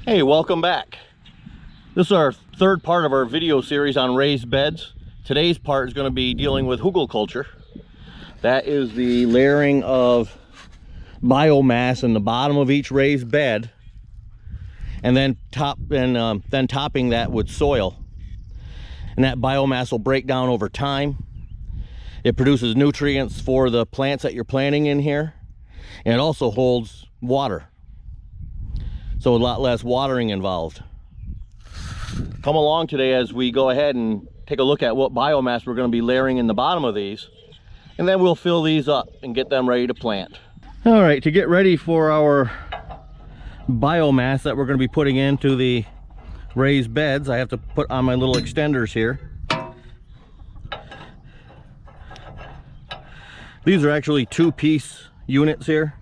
Hey, welcome back. This is our third part of our video series on raised beds. Today's part is going to be dealing with Hugelkultur. That is the layering of biomass in the bottom of each raised bed, and then topping that with soil. And that biomass will break down over time. It produces nutrients for the plants that you're planting in here, and it also holds water, so a lot less watering involved. Come along today as we go ahead and take a look at what biomass we're going to be layering in the bottom of these, and then we'll fill these up and get them ready to plant. All right, to get ready for our biomass that we're going to be putting into the raised beds, I have to put on my little extenders here. These are actually two-piece units here.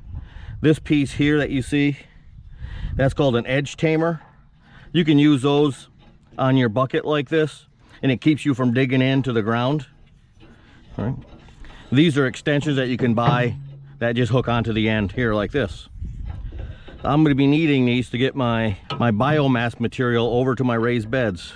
This piece here that you see, that's called an edge tamer. You can use those on your bucket like this, and it keeps you from digging into the ground. All right. These are extensions that you can buy that just hook onto the end here like this. I'm going to be needing these to get my biomass material over to my raised beds.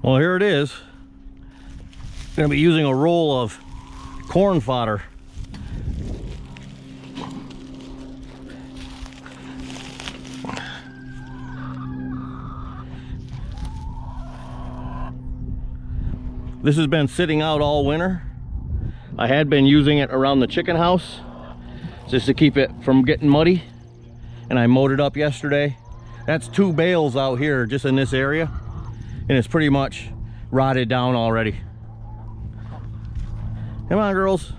Well, here it is. I'm going to be using a roll of corn fodder. This has been sitting out all winter. I had been using it around the chicken house just to keep it from getting muddy, and I mowed it up yesterday. That's 2 bales out here just in this area, and it's pretty much rotted down already. Come on, girls.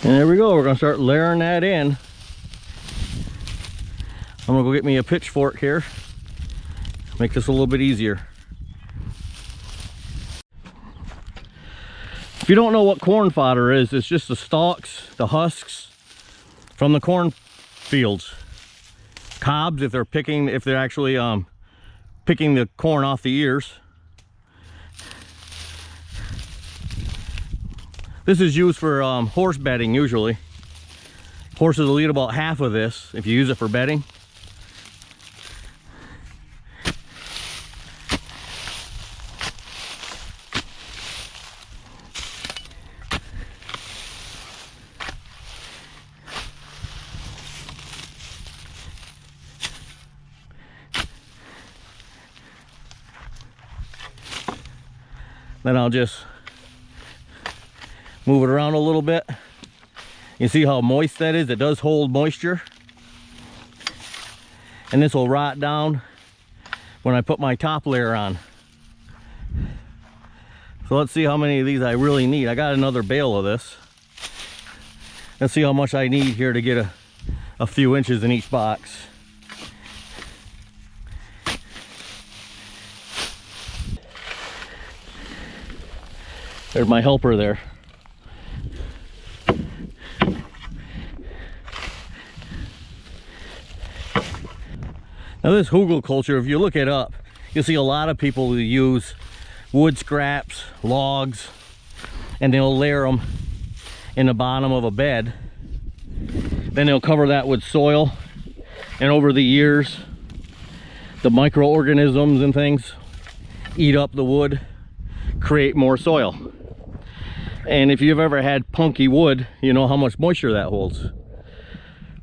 And there we go, we're gonna start layering that in. I'm gonna go get me a pitchfork here, make this a little bit easier. If you don't know what corn fodder is, it's just the stalks, the husks from the corn fields. Cobs, if they're actually picking the corn off the ears. This is used for horse bedding usually. Horses will eat about half of this if you use it for bedding. Then I'll just move it around a little bit. You see how moist that is? It does hold moisture. And this will rot down when I put my top layer on. So let's see how many of these I really need. I got another bale of this. Let's see how much I need here to get a few inches in each box. There's my helper there. Now this Hugelkultur, if you look it up, you'll see a lot of people who use wood scraps, logs, and they'll layer them in the bottom of a bed. Then they'll cover that with soil, and over the years the microorganisms and things eat up the wood, create more soil. And if you've ever had punky wood, you know how much moisture that holds.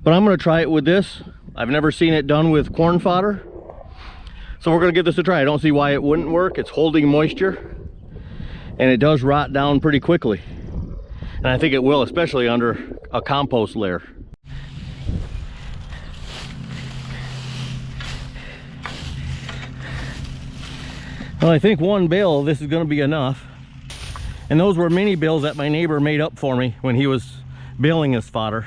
But I'm going to try it with this. I've never seen it done with corn fodder, so we're going to give this a try. I don't see why it wouldn't work. It's holding moisture, and it does rot down pretty quickly, and I think it will, especially under a compost layer. Well, I think one bale of this is going to be enough, and those were mini bales that my neighbor made up for me when he was baling his fodder.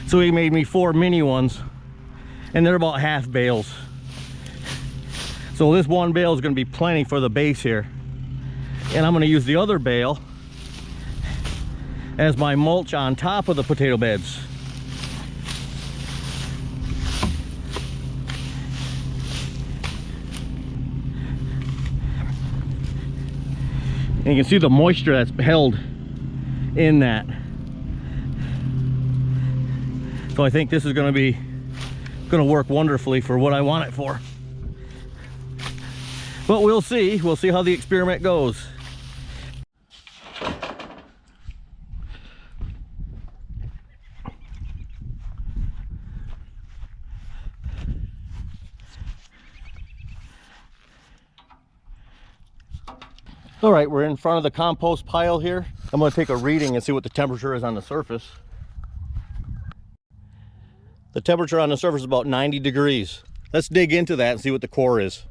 So he made me 4 mini ones, and they're about half bales. So this one bale is going to be plenty for the base here, and I'm going to use the other bale as my mulch on top of the potato beds. And you can see the moisture that's held in that. So I think this is going to work wonderfully for what I want it for. But we'll see how the experiment goes. All right, we're in front of the compost pile here. I'm going to take a reading and see what the temperature is on the surface. The temperature on the surface is about 90 degrees. Let's dig into that and see what the core is.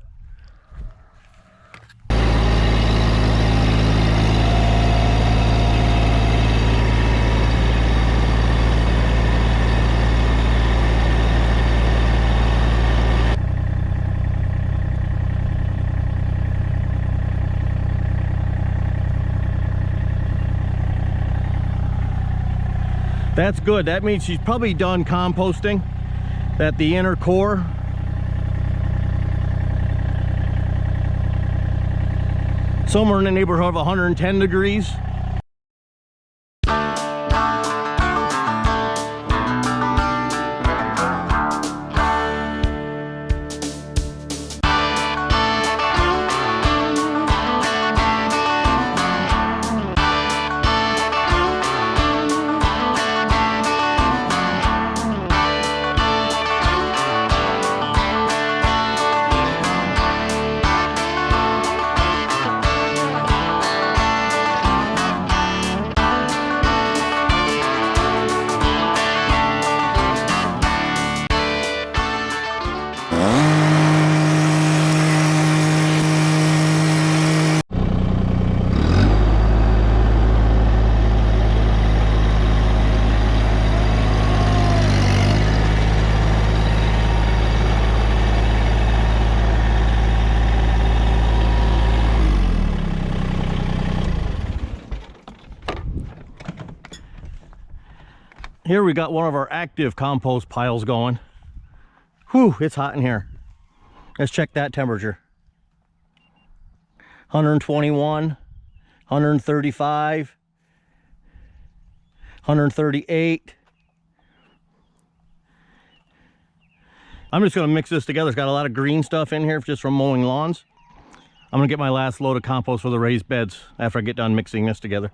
That's good. That means she's probably done composting, that the inner core somewhere in the neighborhood of 110 degrees. Here we got one of our active compost piles going. Whew, it's hot in here. Let's check that temperature. 121, 135, 138. I'm just gonna mix this together. It's got a lot of green stuff in here just from mowing lawns. I'm gonna get my last load of compost for the raised beds after I get done mixing this together.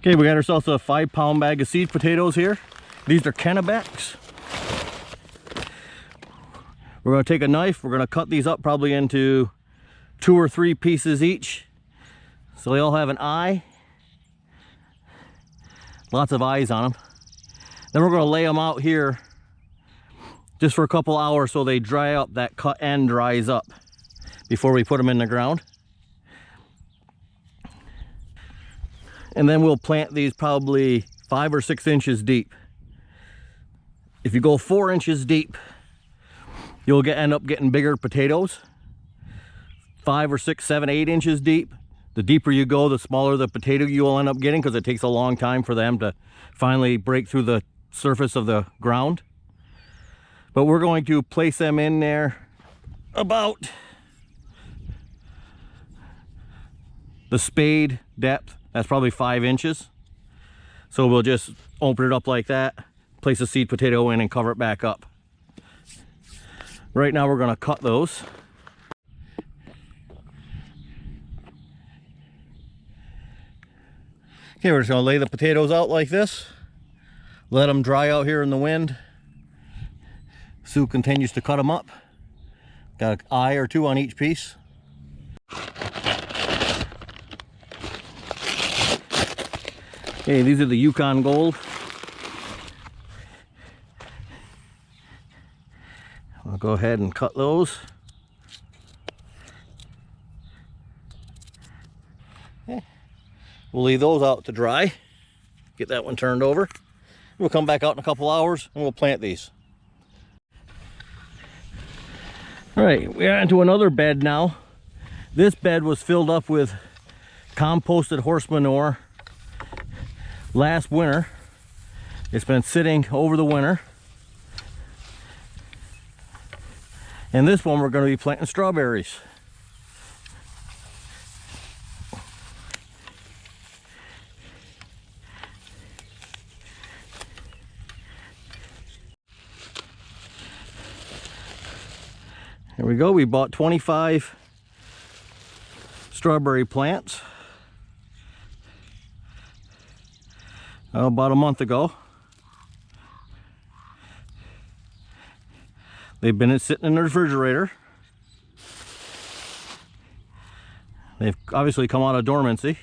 Okay, we got ourselves a 5-pound bag of seed potatoes here. These are Kennebecks. We're going to take a knife, we're going to cut these up probably into 2 or 3 pieces each, so they all have an eye. Lots of eyes on them. Then we're going to lay them out here just for a couple hours so they dry up, that cut end dries up before we put them in the ground. And then we'll plant these probably 5 or 6 inches deep. If you go 4 inches deep, you'll end up getting bigger potatoes. 5 or 6, 7, 8 inches deep. The deeper you go, the smaller the potato you will end up getting, because it takes a long time for them to finally break through the surface of the ground. But we're going to place them in there about the spade depth. That's probably 5 inches. So we'll just open it up like that, place a seed potato in and cover it back up. Right now we're going to cut those. Okay, we're just going to lay the potatoes out like this. Let them dry out here in the wind. Sue continues to cut them up. Got an eye or 2 on each piece. Okay, these are the Yukon Gold. I'll go ahead and cut those. Okay. We'll leave those out to dry. Get that one turned over. We'll come back out in a couple hours and we'll plant these. All right, we're into another bed now. This bed was filled up with composted horse manure last winter. It's been sitting over the winter. And this one we're going to be planting strawberries. Here we go. We bought 25 strawberry plants about a month ago. They've been sitting in the refrigerator. They've obviously come out of dormancy.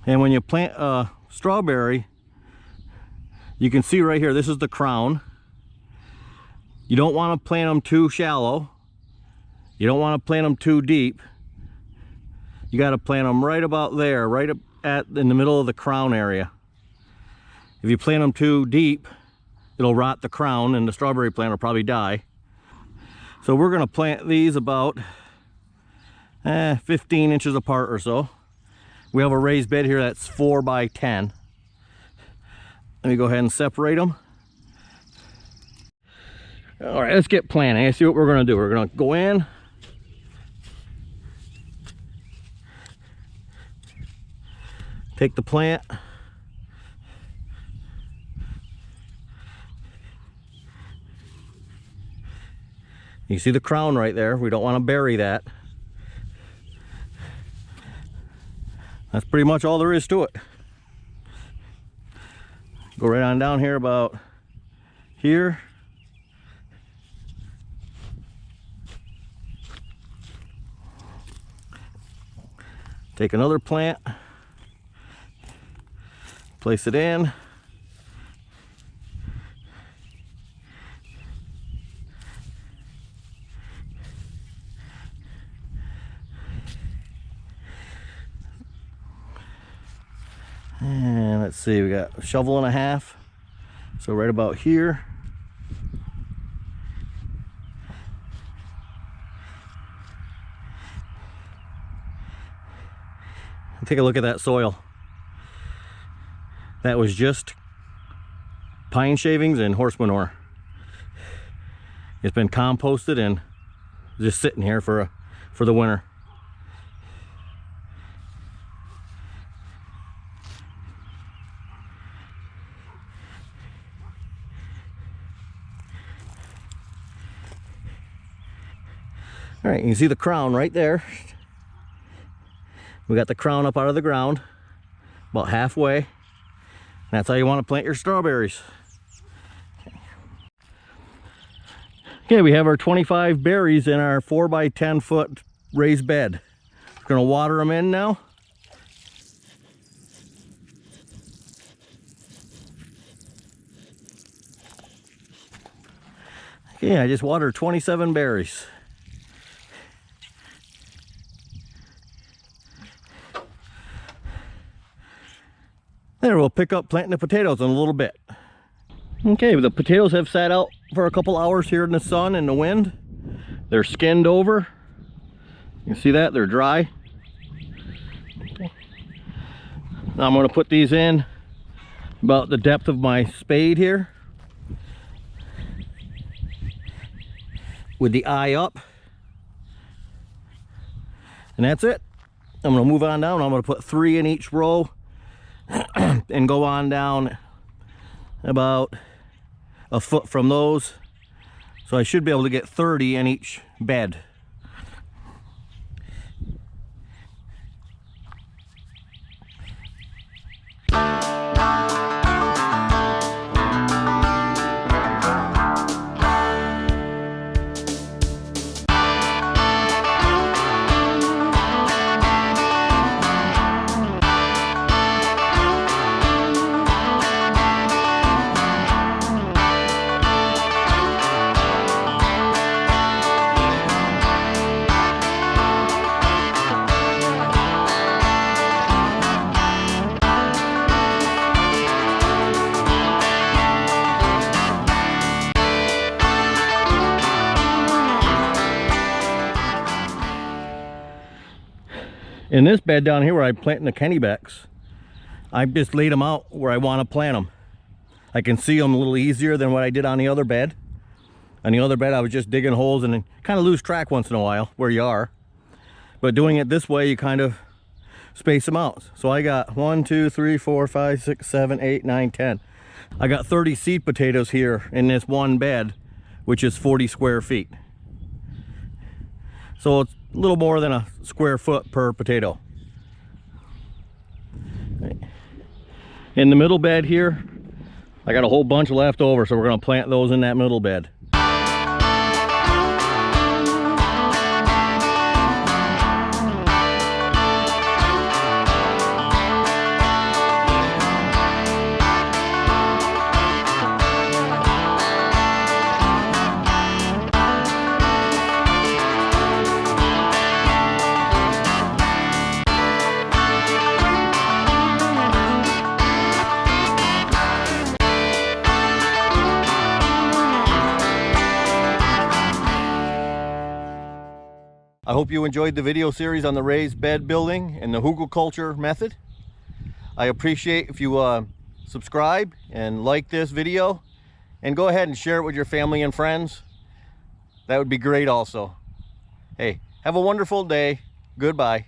And when you plant a strawberry, you can see right here, this is the crown. You don't want to plant them too shallow. You don't want to plant them too deep. You got to plant them right about there, right up in the middle of the crown area. If you plant them too deep, it'll rot the crown and the strawberry plant will probably die. So we're going to plant these about 15 inches apart or so. We have a raised bed here that's 4 by 10. Let me go ahead and separate them. All right, let's get planting. Let's see what we're going to do. We're going to go in. Take the plant. You see the crown right there. We don't want to bury that. That's pretty much all there is to it. Go right on down here about here. Take another plant. Place it in. And let's see, we got a shovel and a half. So right about here. Take a look at that soil. That was just pine shavings and horse manure. It's been composted and just sitting here for the winter. All right, you can see the crown right there. We got the crown up out of the ground, about halfway. That's how you want to plant your strawberries. Okay, we have our 25 berries in our 4 by 10 foot raised bed. We're gonna water them in now. Okay, I just watered 27 berries. There, we'll pick up planting the potatoes in a little bit. Okay, the potatoes have sat out for a couple hours here in the sun and the wind. They're skinned over. You can see that, they're dry. Now I'm going to put these in about the depth of my spade here, with the eye up. And that's it. I'm going to move on down. I'm going to put 3 in each row and go on down about a foot from those. So I should be able to get 30 in each bed. In this bed down here where I'm planting the Kennybecks, I've just laid them out where I want to plant them. I can see them a little easier than what I did on the other bed. On the other bed I was just digging holes and kind of lose track once in a while where you are. But doing it this way, you kind of space them out. So I got 1, 2, 3, 4, 5, 6, 7, 8, 9, 10. I got 30 seed potatoes here in this one bed, which is 40 square feet. So it's a little more than a square foot per potato. In the middle bed here, I got a whole bunch left over, so we're going to plant those in that middle bed. I hope you enjoyed the video series on the raised bed building and the Hugelkultur method. I appreciate if you subscribe and like this video, and go ahead and share it with your family and friends. That would be great also. Hey, have a wonderful day. Goodbye.